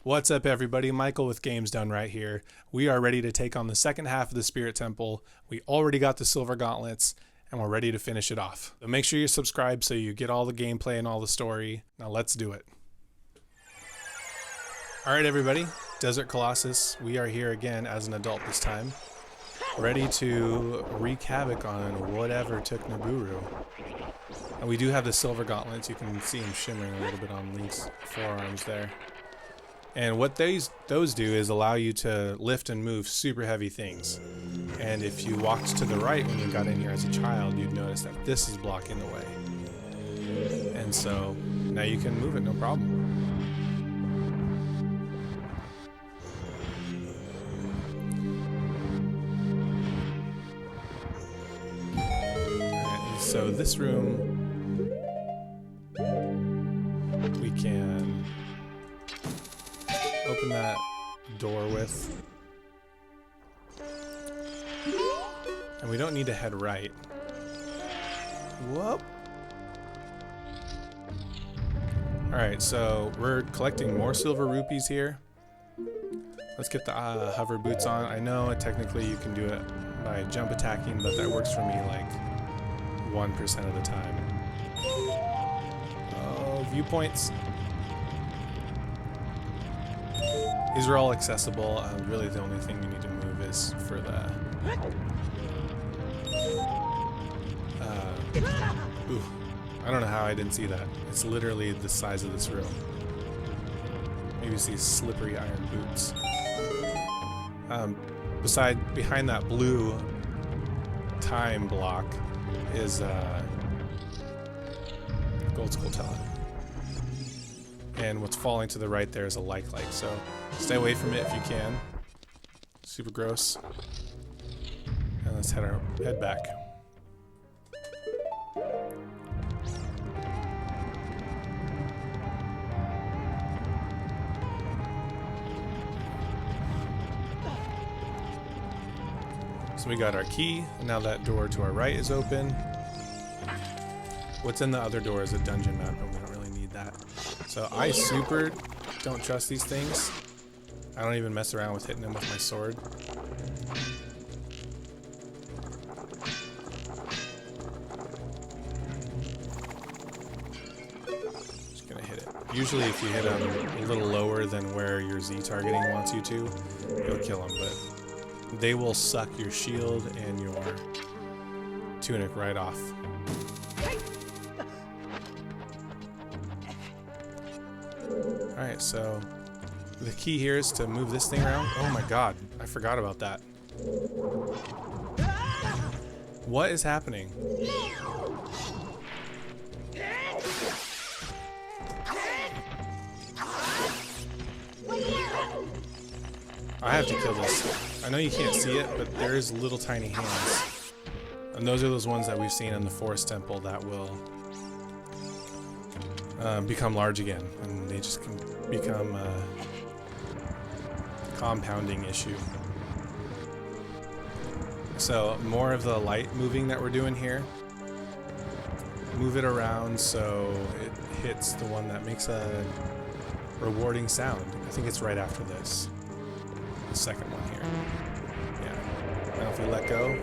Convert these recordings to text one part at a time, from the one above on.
What's up, everybody? Michael with Games Done right here. We are ready to take on the second half of the Spirit Temple. We already got the Silver Gauntlets, and we're ready to finish it off. So make sure you subscribe so you get all the gameplay and all the story. Now let's do it. Alright, everybody. Desert Colossus. We are here again as an adult this time. Ready to wreak havoc on whatever took Naburu. And we do have the Silver Gauntlets. You can see them shimmering a little bit on Link's forearms there. And what those do is allow you to lift and move super heavy things. And if you walked to the right when you got in here as a child, you'd notice that this is blocking the way. And so now you can move it, no problem. Alright, so this room we can open that door with. And we don't need to head right. Whoop. Alright, so we're collecting more silver rupees here. Let's get the hover boots on. I know technically you can do it by jump attacking, but that works for me like 1% of the time. Oh, viewpoints. These are all accessible. Really, the only thing you need to move is for the. Ooh, I don't know how I didn't see that. It's literally the size of this room. Maybe it's these slippery iron boots. Behind that blue time block is Gold Skull Talon. And what's falling to the right there is a like. So stay away from it if you can. Super gross. And let's head back. So we got our key, and now that door to our right is open. What's in the other door is a dungeon map, and we don't really need that. So I super don't trust these things. I don't even mess around with hitting them with my sword. Just gonna hit it. Usually if you hit them a little lower than where your Z targeting wants you to, you'll kill them, but they will suck your shield and your tunic right off. Alright, so the key here is to move this thing around. Oh my god, I forgot about that. What is happening? I have to kill this. I know you can't see it, but there is little tiny hands. And those are those ones that we've seen in the Forest Temple that will become large again, and they just can become a compounding issue. So more of the light moving that we're doing here. Move it around so it hits the one that makes a rewarding sound. I think it's right after this. The second one here. Yeah. Now if we let go,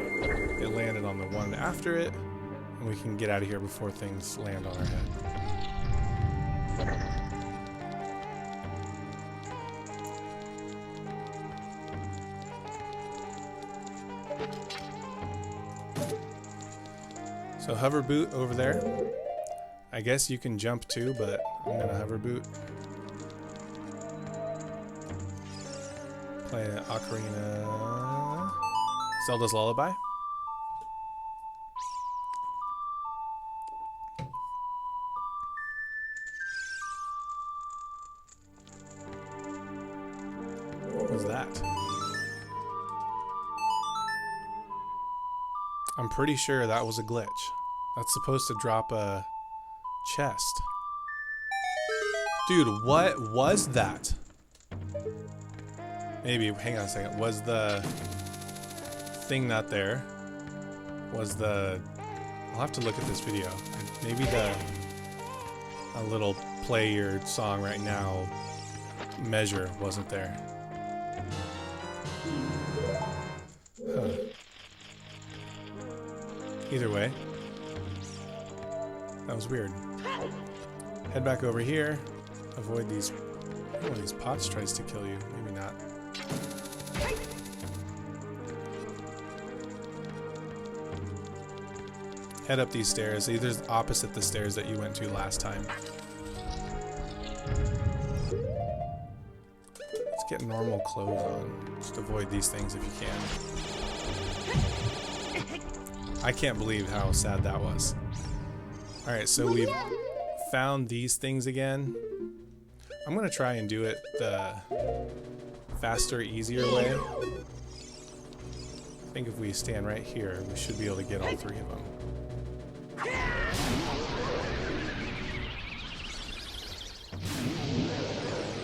it landed on the one after it, and we can get out of here before things land on our head. So hover boot over there. I guess you can jump too, but I'm gonna hover boot. Play Ocarina. Zelda's Lullaby. What was that? I'm pretty sure that was a glitch. That's supposed to drop a chest. Dude, what was that? Maybe, hang on a second. Was the thing not there? Was the... I'll have to look at this video. Maybe a little play your song right now measure wasn't there. Huh. Either way, that was weird. Head back over here. Avoid these. One of these pots tries to kill you. Maybe not. Head up these stairs. Either opposite the stairs that you went to last time. Let's get normal clothes on. Just avoid these things if you can. I can't believe how sad that was. Alright, so we've found these things again. I'm gonna try and do it the faster, easier way. I think if we stand right here, we should be able to get all three of them.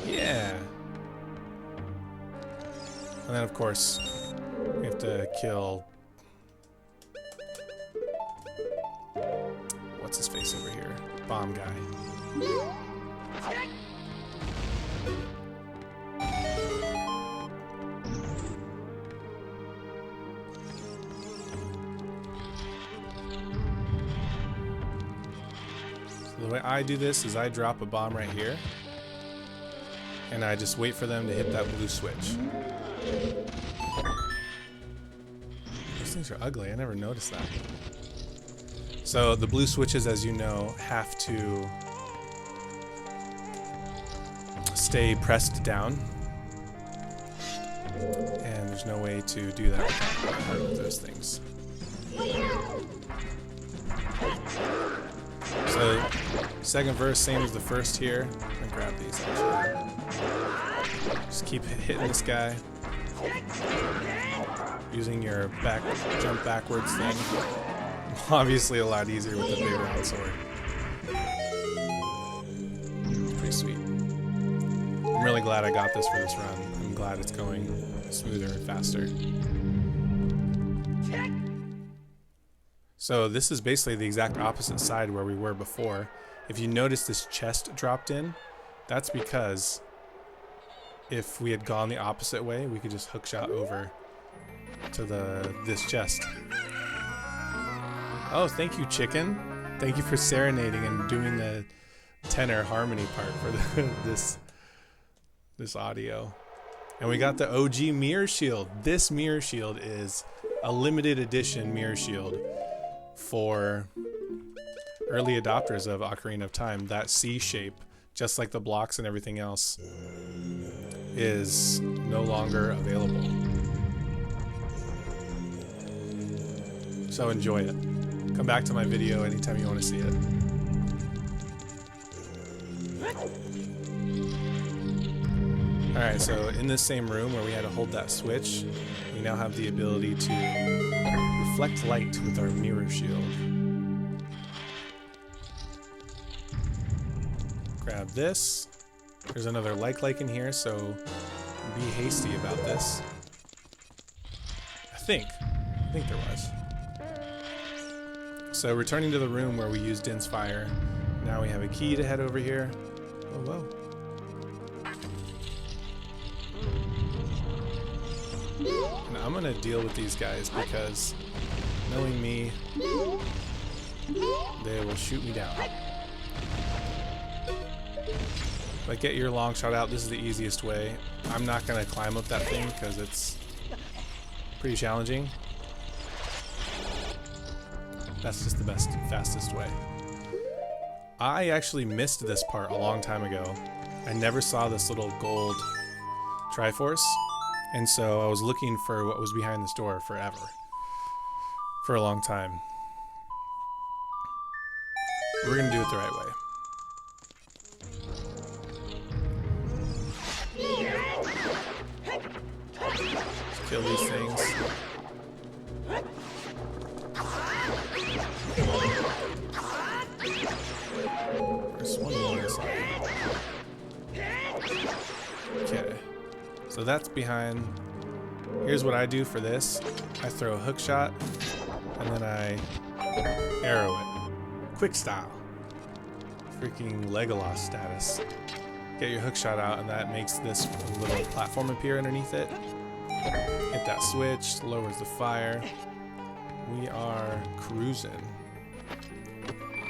Yeah. And then of course, we have to kill... What's his face over here? Bomb guy. The way I do this is I drop a bomb right here, and I just wait for them to hit that blue switch. Those things are ugly, I never noticed that. So the blue switches, as you know, have to stay pressed down, and there's no way to do that without those things. So, second verse, same as the first here. I'm gonna grab these actually. Just keep hitting this guy. Using your jump backwards thing. Obviously a lot easier with the big round sword. Pretty sweet. I'm really glad I got this for this run. I'm glad it's going smoother and faster. So this is basically the exact opposite side where we were before. If you notice this chest dropped in, that's because if we had gone the opposite way, we could just hookshot over to this chest. Oh, thank you, chicken. Thank you for serenading and doing the tenor harmony part for this audio. And we got the OG mirror shield. This mirror shield is a limited edition mirror shield for early adopters of Ocarina of Time. That C shape, just like the blocks and everything else, is no longer available. So enjoy it. Come back to my video anytime you want to see it. Alright, so in this same room where we had to hold that switch, we now have the ability to reflect light with our mirror shield. Grab this. There's another like in here, so be hasty about this. I think there was. So returning to the room where we used Din's fire, now we have a key to head over here. Oh, whoa. And I'm gonna deal with these guys because, knowing me, they will shoot me down. But get your long shot out. This is the easiest way. I'm not gonna climb up that thing because it's pretty challenging. That's just the best, fastest way. I actually missed this part a long time ago. I never saw this little gold Triforce, and so I was looking for what was behind this door forever. For a long time. We're gonna do it the right way. Just kill these things. There's one more side. Okay. So that's behind. Here's what I do for this. I throw a hook shot, and then I arrow it. Quick style. Freaking Legolas status. get your hook shot out, and that makes this little platform appear underneath it. Hit that switch, lowers the fire. We are cruising.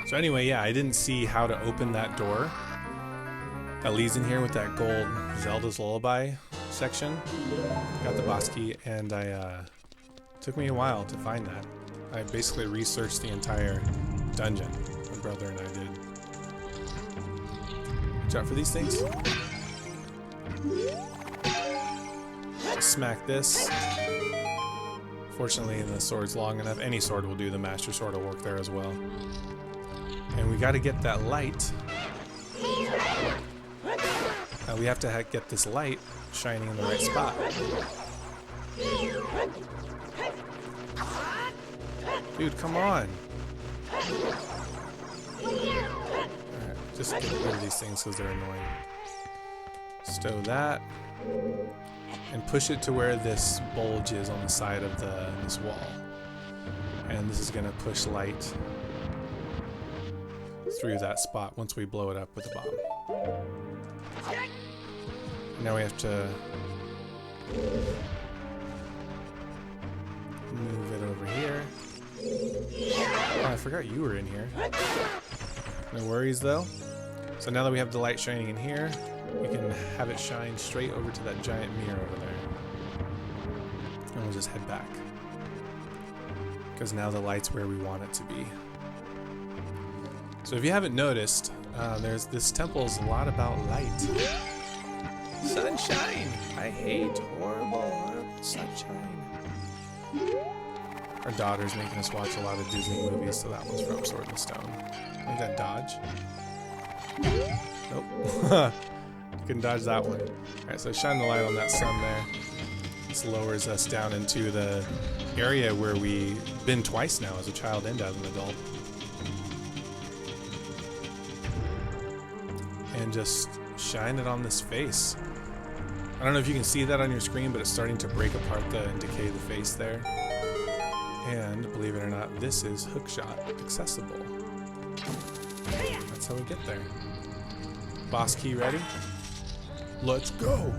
So anyway, yeah, I didn't see how to open that door that leads in here with that gold Zelda's Lullaby section. Got the boss key, and took me a while to find that. I basically researched the entire dungeon. My brother and I did. Watch out for these things. Smack this. Fortunately, the sword's long enough. Any sword will do. The Master Sword will work there as well. And we got to get that light. We have to get this light shining in the right spot. Dude, come on. Alright, just get rid of these things because they're annoying. Stow that. And push it to where this bulge is on the side of this wall. And this is going to push light through that spot once we blow it up with a bomb. Now we have to move it over here. Oh, I forgot you were in here. No worries though. So now that we have the light shining in here, we can have it shine straight over to that giant mirror over there. And we'll just head back. Because now the light's where we want it to be. So if you haven't noticed, this temple's a lot about light. Sunshine! I hate horrible sunshine. Our daughter's making us watch a lot of Disney movies, so that one's from Sword and Stone. I think that dodge. Nope. You can dodge that one. Alright, so shine the light on that sun there. This lowers us down into the area where we've been twice now as a child and as an adult. And just shine it on this face. I don't know if you can see that on your screen, but it's starting to break apart and decay the face there. And believe it or not, this is hookshot accessible. That's how we get there. Boss key ready? Let's go!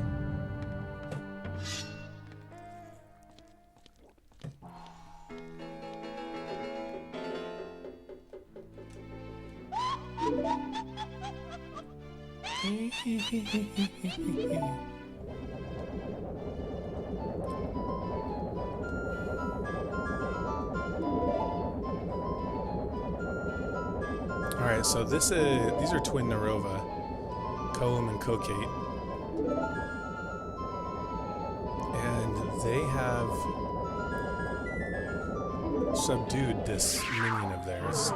Alright, so these are Twinrova, Comb and Cocate. And they have subdued this minion of theirs.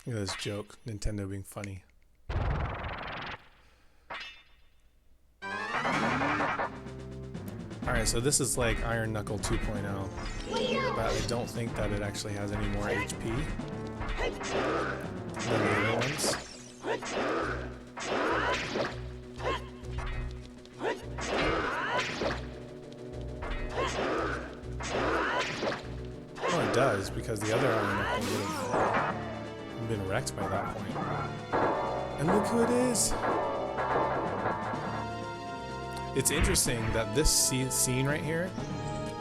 Look at this joke, Nintendo being funny. Alright, so this is like Iron Knuckle 2.0, but I don't think that it actually has any more HP than the other ones. Oh, it does, because the other Iron Knuckle would have been wrecked by that point. And look who it is! It's interesting that this scene right here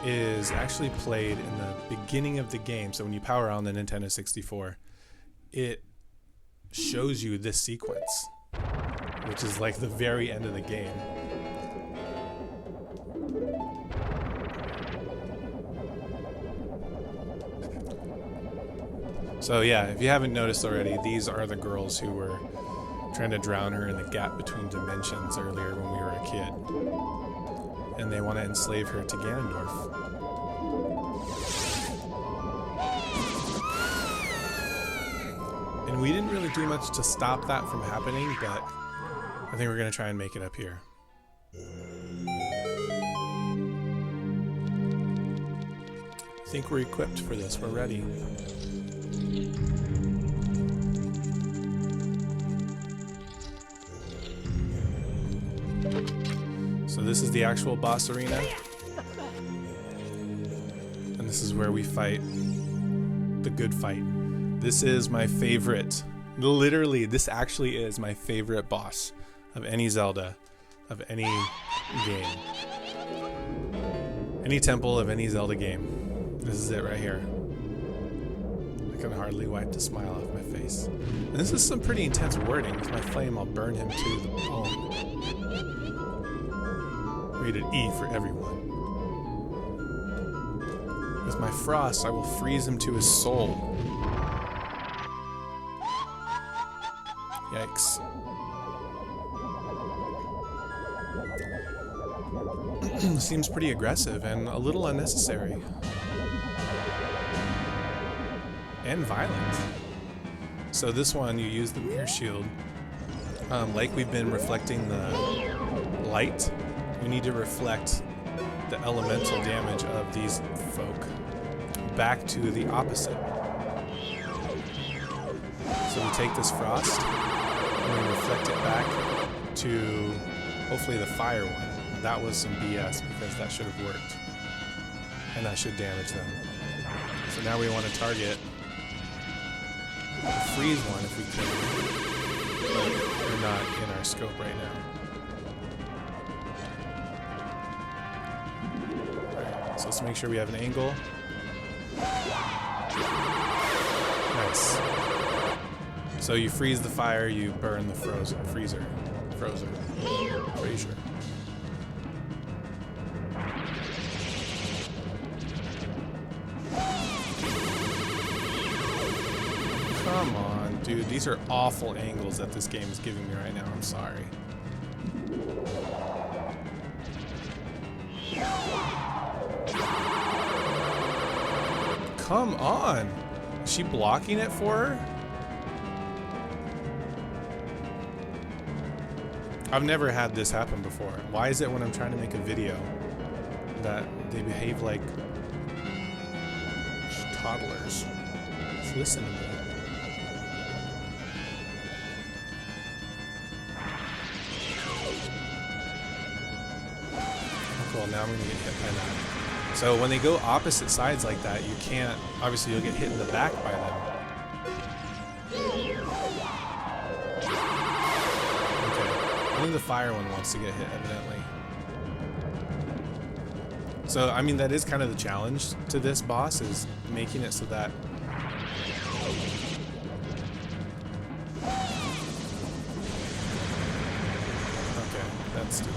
is actually played in the beginning of the game. So when you power on the Nintendo 64, it shows you this sequence, which is like the very end of the game. So yeah, if you haven't noticed already, these are the girls who were trying to drown her in the gap between dimensions earlier when we were a kid. And they want to enslave her to Ganondorf. And we didn't really do much to stop that from happening, but I think we're going to try and make it up here. I think we're equipped for this. We're ready. So this is the actual boss arena, and this is where we fight the good fight. This is my favorite Literally, this actually is my favorite boss of any Zelda, of any game. Any temple of any Zelda game. This is it right here. I can hardly wipe the smile off my face. And this is some pretty intense wording. With my flame, I'll burn him to the bone. Rated E for everyone. With my frost, I will freeze him to his soul. Yikes. Seems pretty aggressive and a little unnecessary. And violent. So this one, you use the mirror shield. Like we've been reflecting the light, we need to reflect the elemental damage of these folk back to the opposite. So we take this frost and we reflect it back to hopefully the fire one. That was some BS because that should have worked. And that should damage them. So now we want to target the freeze one if we can. But they're not in our scope right now. Alright, so let's make sure we have an angle. Nice. So you freeze the fire, you burn the freezer. Come on, dude. These are awful angles that this game is giving me right now. I'm sorry. Come on. Is she blocking it for her? I've never had this happen before. Why is it when I'm trying to make a video that they behave like toddlers? Just listen to me. Oh, cool, now I'm gonna get hit by that. So when they go opposite sides like that, you can't, obviously you'll get hit in the back by them. Only the fire one wants to get hit, evidently. So, I mean, that is kind of the challenge to this boss, is making it so that... Okay, that's stupid.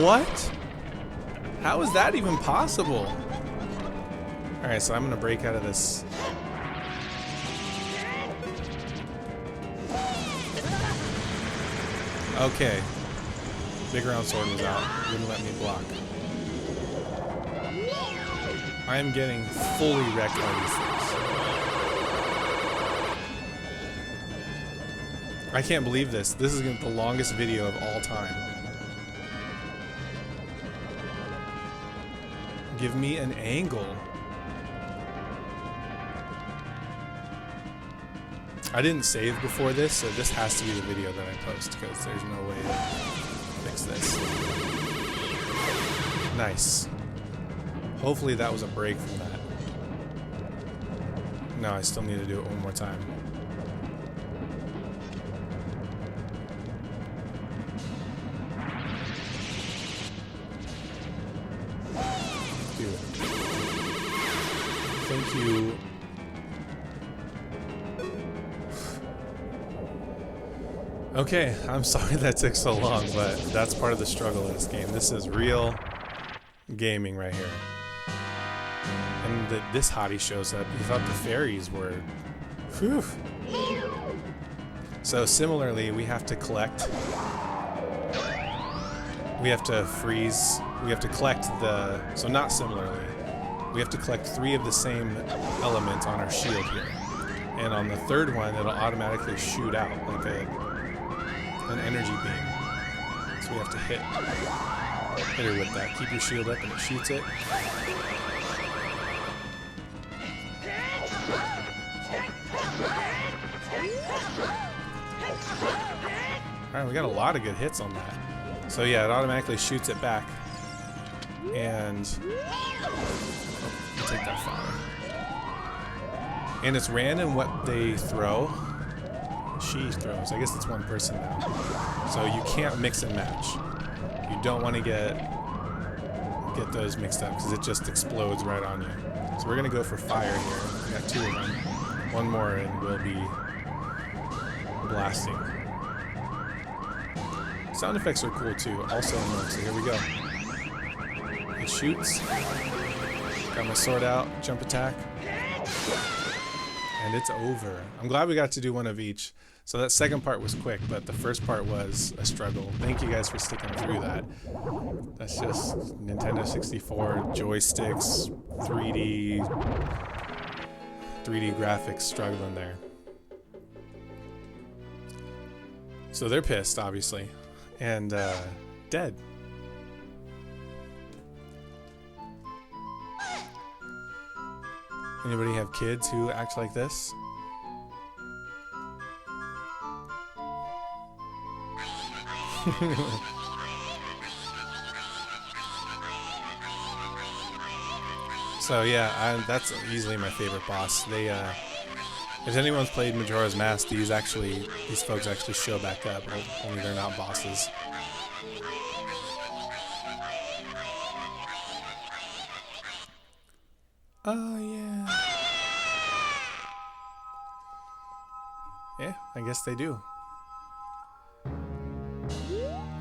What? How is that even possible? Alright, so I'm gonna break out of this. Okay. Big round sword was out. Wouldn't let me block. I am getting fully wrecked by these things. I can't believe this. This is gonna be the longest video of all time. Give me an angle. I didn't save before this, so this has to be the video that I post, because there's no way to fix this. Nice. Hopefully that was a break from that. No, I still need to do it one more time. Dude. Thank you. Okay, I'm sorry that took so long, but that's part of the struggle in this game. This is real gaming right here. And this hottie shows up. You thought the fairies were... Whew. So similarly, we have to collect... We have to freeze... We have to collect the... So not similarly. We have to collect 3 of the same element on our shield here. And on the third one, it'll automatically shoot out like an energy beam. So we have to hit her with that. Keep your shield up and it shoots it. Alright, we got a lot of good hits on that. So yeah, it automatically shoots it back. And I'll take that flower. And it's random what they throw. She throws. I guess it's one person now. So you can't mix and match. You don't want to get those mixed up because it just explodes right on you. So we're gonna go for fire here. We got 2 of them. One more and we'll be blasting. Sound effects are cool too. Also in mode. So here we go. It shoots. Got my sword out. Jump attack. And it's over. I'm glad we got to do one of each. So that second part was quick, but the first part was a struggle. Thank you guys for sticking through that. That's just Nintendo 64 joysticks, 3D graphics struggling there. So they're pissed, obviously, and dead. Anybody have kids who act like this? So yeah, that's easily my favorite boss. They, if anyone's played Majora's Mask, these folks actually show back up. Only they're not bosses. Oh yeah. Yeah, I guess they do.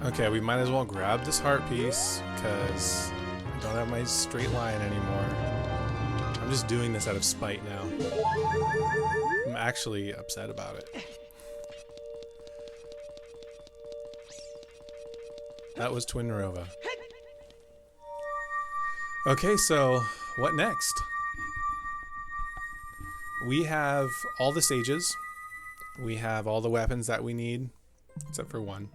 Okay, we might as well grab this heart piece because I don't have my straight line anymore. I'm just doing this out of spite now. I'm actually upset about it. That was Twinrova. Okay, so what next? We have all the sages. We have all the weapons that we need, except for one,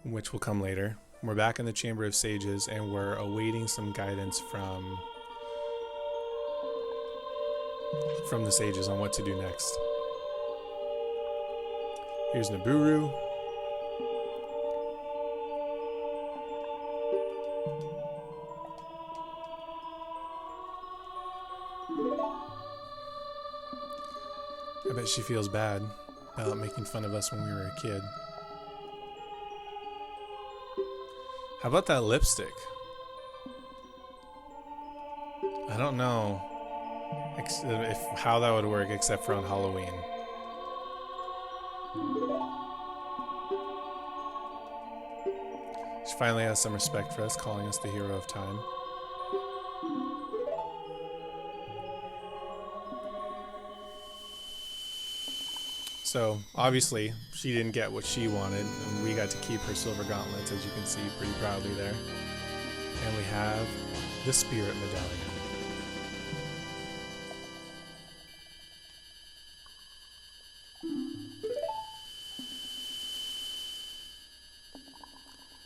which will come later. We're back in the Chamber of Sages, and we're awaiting some guidance from the sages on what to do next. Here's Nabooru. I bet she feels bad about making fun of us when we were a kid. How about that lipstick? I don't know how that would work except for on Halloween. She finally has some respect for us, calling us the hero of time. So, obviously, she didn't get what she wanted, and we got to keep her silver gauntlets, as you can see pretty proudly there. And we have the Spirit Medallion.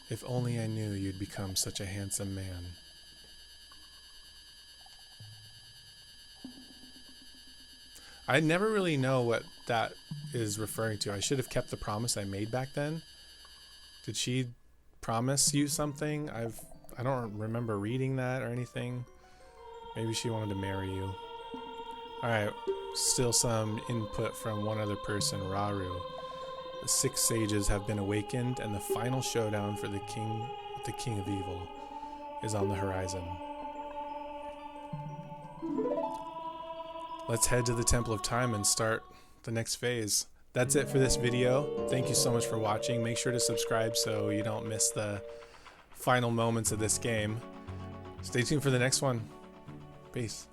If only I knew you'd become such a handsome man. I never really know what that is referring to. I should have kept the promise I made back then. Did she promise you something? I don't remember reading that or anything. Maybe she wanted to marry you. Alright, still some input from one other person, Raru. The 6 sages have been awakened, and the final showdown for the king of evil is on the horizon. Let's head to the Temple of Time and start the next phase. That's it for this video. Thank you so much for watching. Make sure to subscribe so you don't miss the final moments of this game. Stay tuned for the next one. Peace.